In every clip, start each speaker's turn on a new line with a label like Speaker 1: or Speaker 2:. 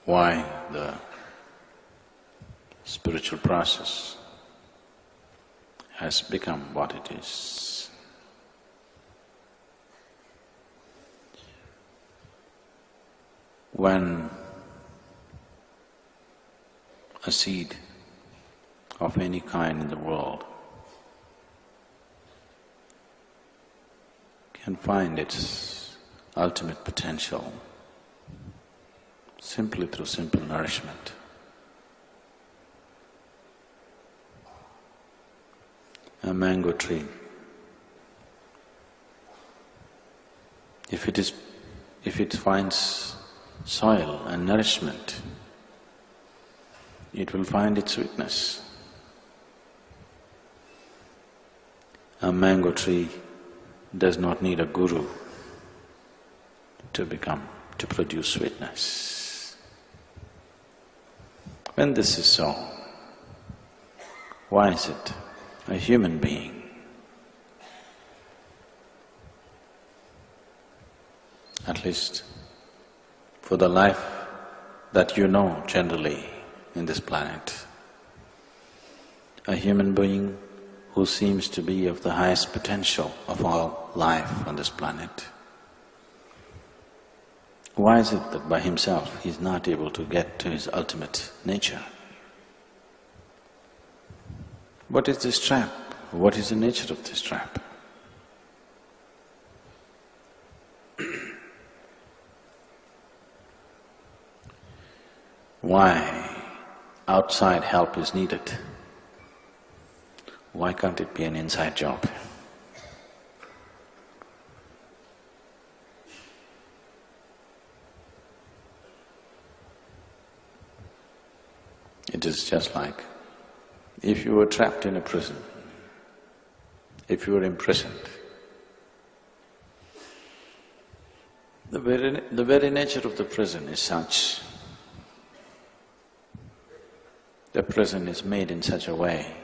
Speaker 1: why the spiritual process has become what it is. When a seed of any kind in the world can find its ultimate potential simply through simple nourishment, a mango tree, if it finds soil and nourishment, it will find its sweetness. A mango tree does not need a guru to produce sweetness. When this is so, why is it a human being at least for the life that you know generally in this planet, a human being who seems to be of the highest potential of all life on this planet, why is it that by himself he's not able to get to his ultimate nature? What is this trap? What is the nature of this trap? Why outside help is needed? Why can't it be an inside job? It is just like if you were trapped in a prison, if you were imprisoned, the very nature of the prison is such. The prison is made in such a way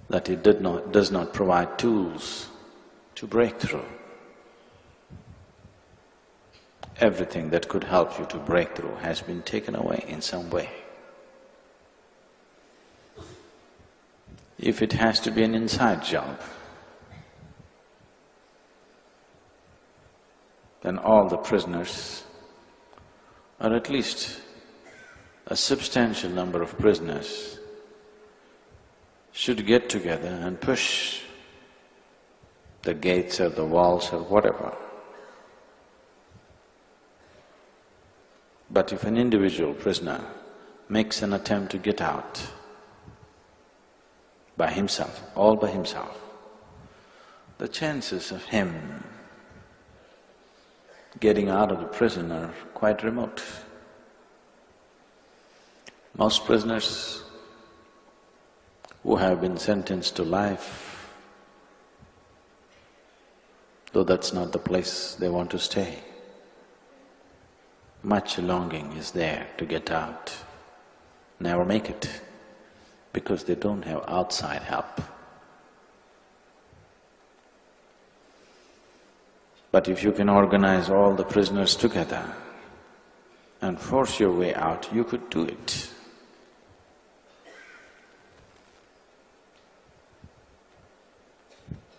Speaker 1: that it does not provide tools to break through. Everything that could help you to break through has been taken away in some way. If it has to be an inside job, then all the prisoners, or at least a substantial number of prisoners, should get together and push the gates or the walls or whatever. But if an individual prisoner makes an attempt to get out by himself, all by himself, the chances of him getting out of the prison are quite remote. Most prisoners who have been sentenced to life, though that's not the place they want to stay, much longing is there to get out, never make it, because they don't have outside help. But if you can organize all the prisoners together and force your way out, you could do it.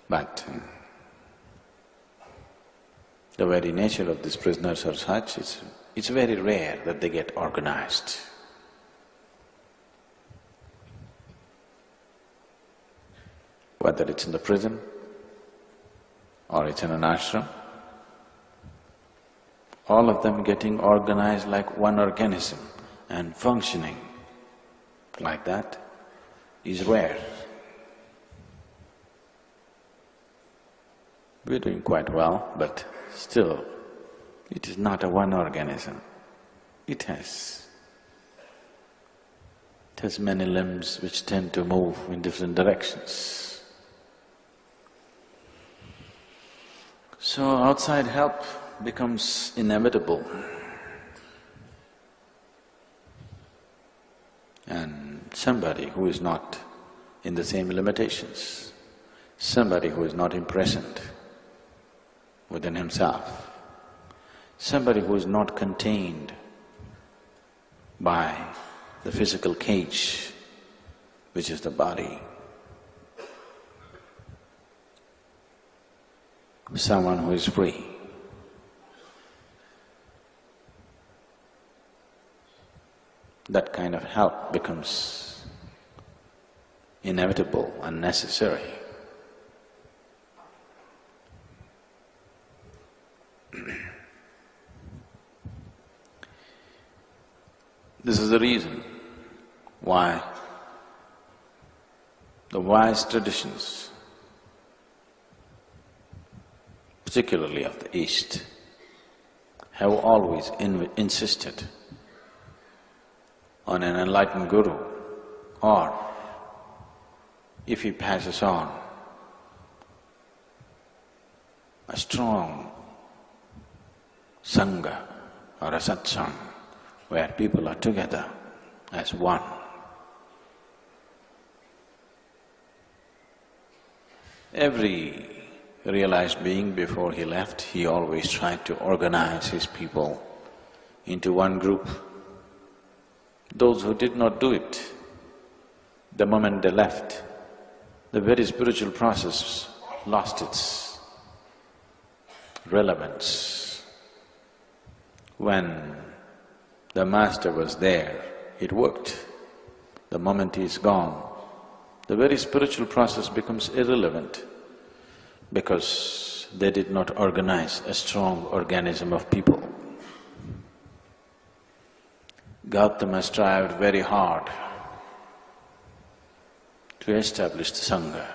Speaker 1: But the very nature of these prisoners are such, it's very rare that they get organized. Whether it's in the prison or it's in an ashram, all of them getting organized like one organism and functioning like that is rare. We're doing quite well, but still, it is not a one organism. It has many limbs which tend to move in different directions. So outside help becomes inevitable. And somebody who is not in the same limitations, somebody who is not imprisoned within himself, somebody who is not contained by the physical cage, which is the body. Someone who is free. That kind of help becomes inevitable and necessary. This is the reason why the wise traditions, particularly of the East, have always insisted on an enlightened guru, or if he passes on, a strong sangha or a satsang where people are together as one. Every realized being, before he left, he always tried to organize his people into one group. Those who did not do it, the moment they left, the very spiritual process lost its relevance. When the master was there, it worked. The moment he is gone, the very spiritual process becomes irrelevant because they did not organize a strong organism of people. Gautama strived very hard to establish the sangha.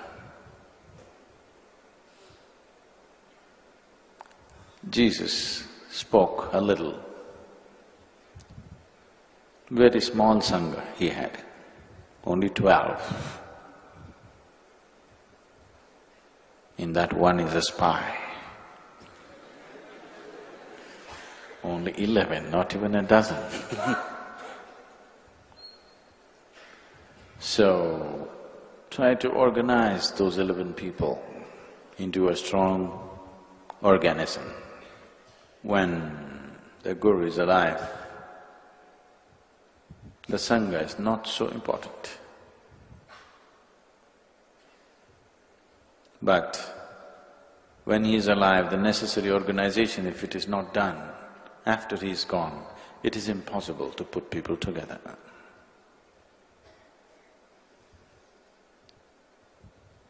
Speaker 1: Jesus spoke a little. Very small sangha he had, only 12. In that one is a spy. Only 11, not even a dozen. So, try to organize those 11 people into a strong organism. When the Guru is alive, the Sangha is not so important. But when he is alive, the necessary organization, if it is not done, after he is gone, it is impossible to put people together.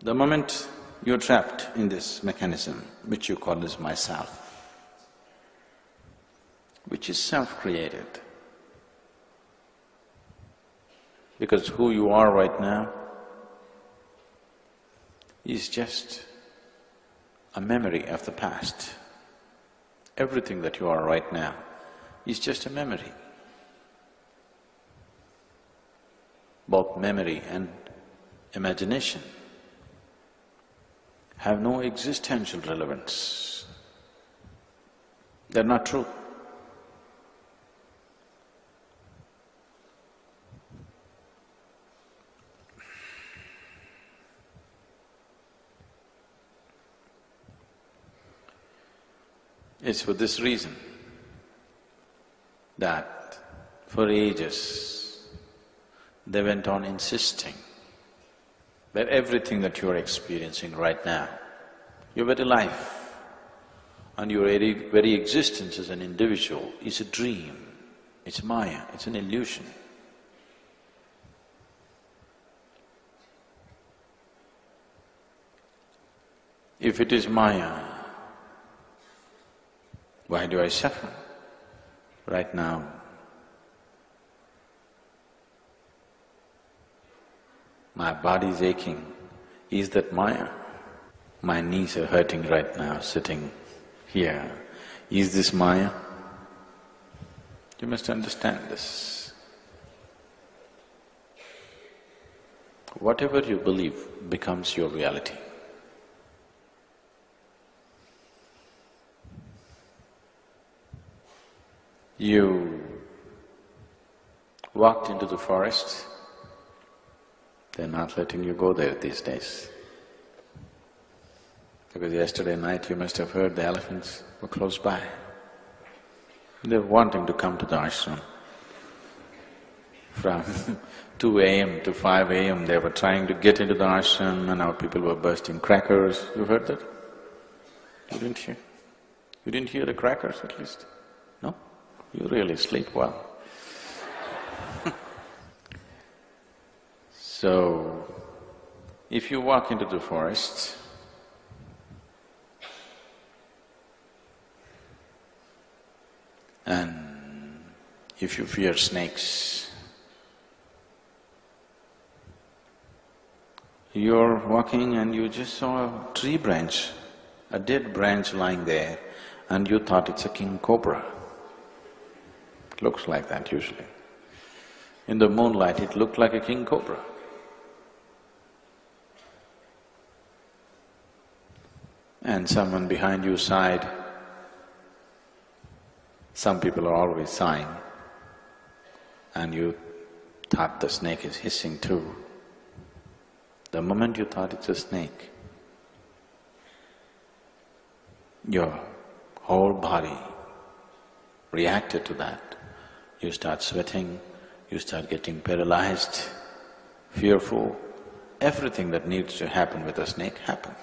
Speaker 1: The moment you're trapped in this mechanism, which you call as myself, which is self-created, because who you are right now is just a memory of the past. Everything that you are right now is just a memory. Both memory and imagination have no existential relevance. They're not true. It's for this reason that for ages they went on insisting that everything that you are experiencing right now, your very life and your very existence as an individual is a dream, it's maya, it's an illusion. If it is maya, why do I suffer right now? My body is aching. Is that maya? My knees are hurting right now, sitting here. Is this maya? You must understand this. Whatever you believe becomes your reality. You walked into the forest, they're not letting you go there these days. Because yesterday night you must have heard the elephants were close by. They're wanting to come to the ashram. From 2 a.m. to 5 a.m. they were trying to get into the ashram and our people were bursting crackers. You heard that? You didn't hear? You didn't hear the crackers at least? No? You really sleep well. So, if you walk into the forest, and if you fear snakes, you're walking and you just saw a tree branch, a dead branch lying there, and you thought it's a king cobra. It looks like that usually. In the moonlight, it looked like a king cobra. And someone behind you sighed. Some people are always sighing, and you thought the snake is hissing too. The moment you thought it's a snake, your whole body reacted to that. You start sweating, you start getting paralyzed, fearful. Everything that needs to happen with a snake happened.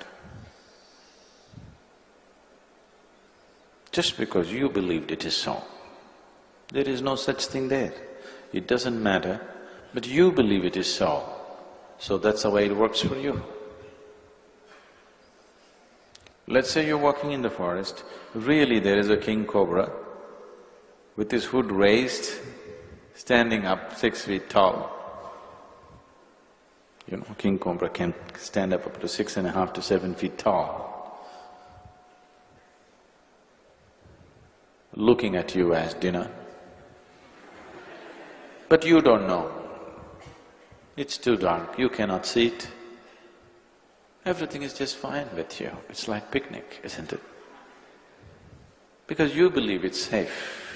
Speaker 1: Just because you believed it is so. There is no such thing there. It doesn't matter, but you believe it is so. So that's the way it works for you. Let's say you're walking in the forest, really there is a king cobra with his hood raised, standing up 6 feet tall. You know, king cobra can stand up to 6.5 to 7 feet tall, looking at you as dinner. But you don't know. It's too dark, you cannot see it. Everything is just fine with you. It's like picnic, isn't it? Because you believe it's safe.